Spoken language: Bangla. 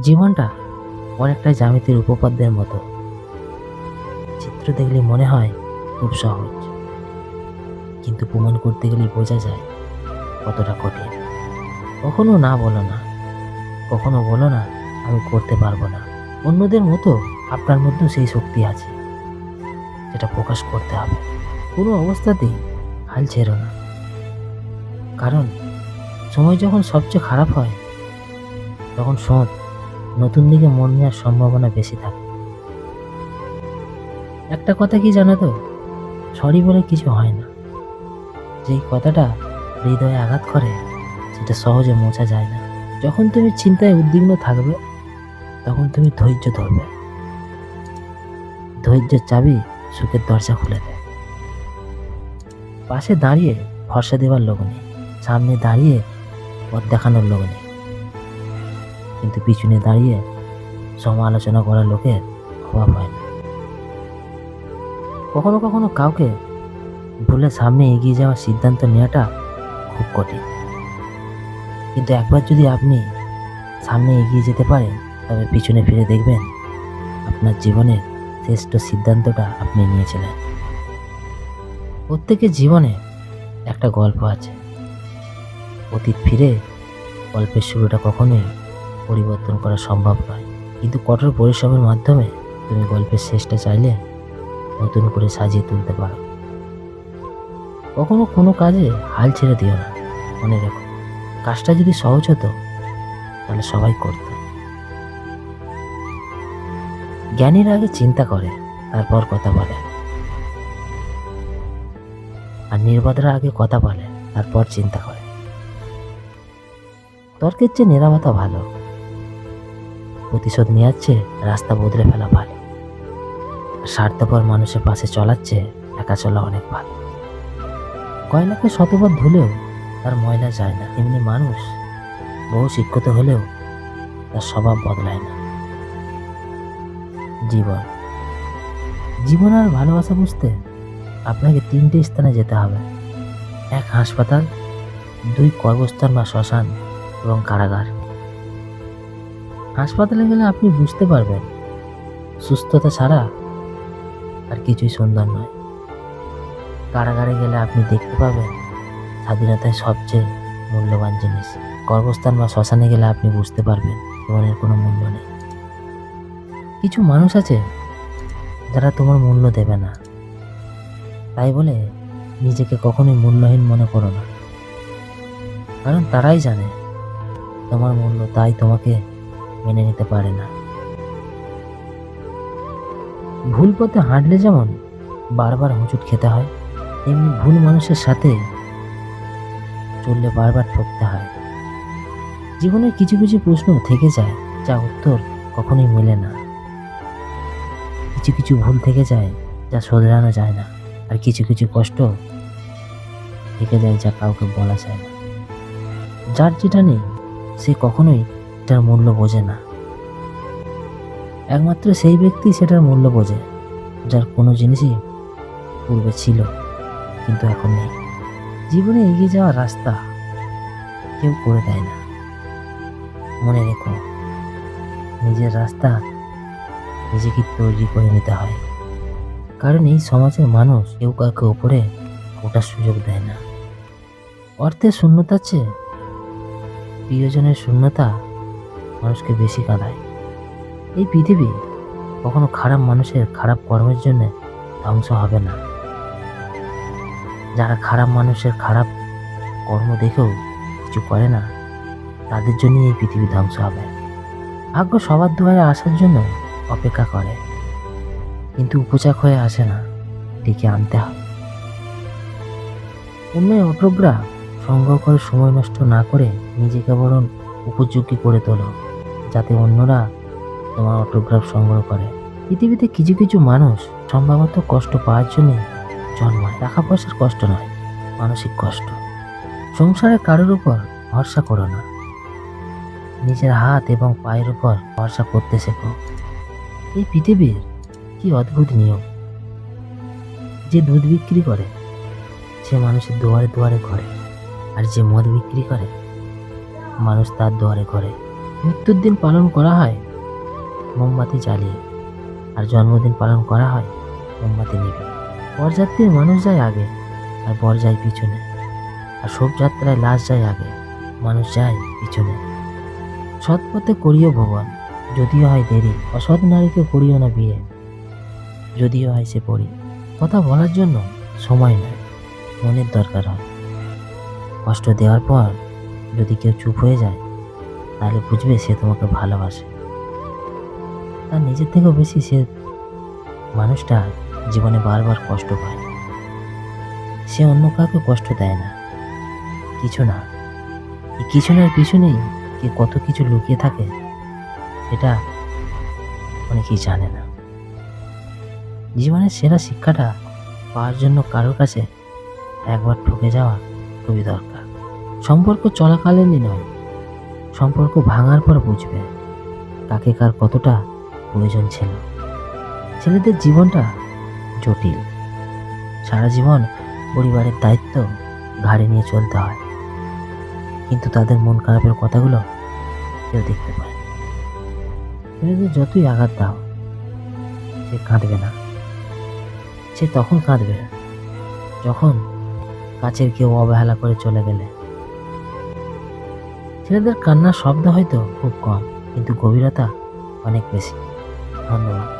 জীবনটা অনেকটাই জ্যামিতির উপপাদ্যের মতো। চিত্র দেখলে মনে হয় খুব সহজ, কিন্তু প্রমাণ করতে গেলে বোঝা যায় কতটা কঠিন। কখনো না বলো না, কখনো বলো না আমি করতে পারবো না। অন্যদের মতো আপনার মধ্যেও সেই শক্তি আছে, যেটা প্রকাশ করতে হবে। কোনো অবস্থাতেই হাল ছেড়ো না, কারণ সময় যখন সবচেয়ে খারাপ হয় তখন নতুন দিকে মন নেওয়ার সম্ভাবনা বেশি থাকে। একটা কথা কি জানো তো, সরি বলে কিছু হয় না। যেই কথাটা হৃদয়ে আঘাত করে সেটা সহজে মোছা যায় না। যখন তুমি চিন্তায় উদ্বিগ্ন থাকবে তখন তুমি ধৈর্য ধরবে। ধৈর্যের চাবি সুখের দরজা খুলে দেয়। পাশে দাঁড়িয়ে ভরসা দেওয়ার লোক নেই, সামনে দাঁড়িয়ে পথ দেখানোর লোক নেই, কিন্তু পিছনে দাঁড়িয়ে সমালোচনা করার লোকের অভাব হয় না। কখনো কখনো কাউকে ভুলে সামনে এগিয়ে যাওয়ার সিদ্ধান্ত নেওয়াটা খুব কঠিন, কিন্তু একবার যদি আপনি সামনে এগিয়ে যেতে পারেন তবে পিছনে ফিরে দেখবেন আপনার জীবনের শ্রেষ্ঠ সিদ্ধান্তটা আপনি নিয়েছিলেন। প্রত্যেকের জীবনে একটা গল্প আছে। অতীত ফিরে গল্পের শুরুটা কখনোই পরিবর্তন করা সম্ভব নয়, কিন্তু কঠোর পরিশ্রমের মাধ্যমে তুমি গল্পের শেষটা চাইলে নতুন করে সাজিয়ে তুলতে পারো। কখনো কোনো কাজে হাল ছেড়ে দিও না। মনে রেখো, কাজটা যদি সহজ হতো তাহলে সবাই করত। জ্ঞানীরা আগে চিন্তা করে তারপর কথা বলে, আর নির্বোধরা আগে কথা বলে তারপর চিন্তা করে। তর্কের চেয়ে নিরাপত্তা ভালো, প্রতিশোধ নেওয়ার চেয়ে রাস্তা বদলে ফেলা ভালো, স্বার্থপর মানুষের পাশে চলার চেয়ে একা চলা অনেক ভালো। কয়লাকে শতবার ধুলেও তার ময়লা যায় না, এমনি মানুষ বহু শিক্ষিত হলেও তার স্বভাব বদলায় না। জীবন আর ভালোবাসা বুঝতে আপনাকে 3টে স্থানে যেতে হবে। 1 হাসপাতাল, 2 কর্মস্থান বা শ্মশান এবং কারাগার। হাসপাতালে গেলে আপনি বুঝতে পারবেন সুস্থতা ছাড়া আর কিছুই সুন্দর নয়। কারাগারে গেলে আপনি দেখতে পাবেন স্বাধীনতায় সবচেয়ে মূল্যবান জিনিস। কর্মস্থান বা শ্মশানে গেলে আপনি বুঝতে পারবেন জীবনের কোনো মূল্য নেই। কিছু মানুষ আছে যারা তোমার মূল্য দেবে না, তাই বলে নিজেকে কখনোই মূল্যহীন মনে করো না, কারণ তারাই জানে তোমার মূল্য, তাই তোমাকে মেনে নিতে পারে না। ভুল পথে হাঁটলে যেমন বারবার হোঁচট খেতে হয়, তেমনি ভুল মানুষের সাথে চললে বারবার ঠকতে হয়। জীবনের কিছু কিছু প্রশ্ন থেকে যায় যা উত্তর কখনোই মেলে না। কিছু কিছু ভুল থেকে যায় যা শোধরানো যায় না, আর কিছু কিছু কষ্ট থেকে যায় যা কাউকে বলা যায় না। যার যেটা নেই সে কখনোই এটার মূল্য বোঝে না। একমাত্র সেই ব্যক্তি সেটার মূল্য বোঝে যার কোনো জিনিসই পূর্বে ছিল কিন্তু এখন নেই। জীবনে এগিয়ে যাওয়ার রাস্তা কেউ করে দেয় না। মনে রেখো, নিজের রাস্তা নিজেকে তৈরি করে নিতে হয়, কারণ এই সমাজের মানুষ কেউ কাউকে উপরে ওঠার সুযোগ দেয় না। অর্থের শূন্যতার চেয়ে প্রিয়জনের শূন্যতা মানুষকে বেশি কাঁদায়। এই পৃথিবী কখনো খারাপ মানুষের খারাপ কর্মের জন্য ধ্বংস হবে না। যারা খারাপ মানুষের খারাপ কর্ম দেখেও কিছু করে না, তাদের জন্যই এই পৃথিবী ধ্বংস হবে। ভাগ্য সবার দুয়ারে আসার জন্য অপেক্ষা করে, কিন্তু উপচাক হয়ে আসে না, ডেকে আনতে হয়। অন্যের অটোগ্রাফ সংগ্রহ করে সময় নষ্ট না করে নিজেকে বরং উপযোগী করে তোলো, যাতে অন্যরা তোমার অটোগ্রাফ সংগ্রহ করে। পৃথিবীতে কিছু কিছু মানুষ সম্ভবত কষ্ট পাওয়ার জন্য জন্মায়। টাকা পয়সার কষ্ট নয়, মানসিক কষ্ট। সংসারে কারোর উপর ভরসা করো না, নিজের হাত এবং পায়ের উপর ভরসা করতে শেখো। এই পৃথিবীর কি অদ্ভুত নিয়ম, যে দুধ বিক্রি করে সে মানুষের দুয়ারে দুয়ারে ঘরে, আর যে মদ বিক্রি করে মানুষ তার দুয়ারে ঘরে। মৃত্যুর দিন পালন করা হয় মোমবাতি জ্বালিয়ে, আর জন্মদিন পালন করা হয় মোমবাতি নিভিয়ে। বরযাত্রীর মানুষ যায় আগে আর বর যায় পিছনে, আর শোভাযাত্রায় লাশ যায় আগে, মানুষ যায় পিছনে। সৎ পথে করিও ভুবন, যদিও হয় দেরি, অসৎ নারীকে করিও না বিয়ে, যদিও হয় সে পড়ি। কথা বলার জন্য সময় নয়, মনের দরকার হয়। কষ্ট দেওয়ার পর যদি কেউ চুপ হয়ে যায়, তাহলে বুঝবে সে তোমাকে ভালোবাসে। তার নিজের থেকেও বেশি সে মানুষটা জীবনে বারবার কষ্ট পায়। সে অন্য কাউকে কষ্ট দেয় না, কিছু না। এই কিছু নার পিছনেই কে কত কিছু লুকিয়ে থাকে, সেটা অনেকেই জানে না। জীবনের সেরা শিক্ষাটা পাওয়ার জন্য কারোর কাছে একবার ঠকে যাওয়া খুবই দরকার। সম্পর্ক চলাকালীনই নয়, সম্পর্ক ভাঙার পর বুঝবে কাকে কার কতটা প্রয়োজন ছিল। ছেলেদের জীবনটা জটিল, সারা জীবন পরিবারের দায়িত্ব ঘাড়ে নিয়ে চলতে হয়, কিন্তু তাদের মন খারাপের কথাগুলো কেউ দেখতে পায় না। ছেলেদের যতই আঘাত দাও, সে কাঁদবে না। সে তখন কাঁদবে যখন কাছের কেউ অবহেলা করে চলে গেলে। ছেলেদের কান্নার শব্দ হয়তো খুব কম, কিন্তু গভীরতা অনেক বেশি। ধন্যবাদ।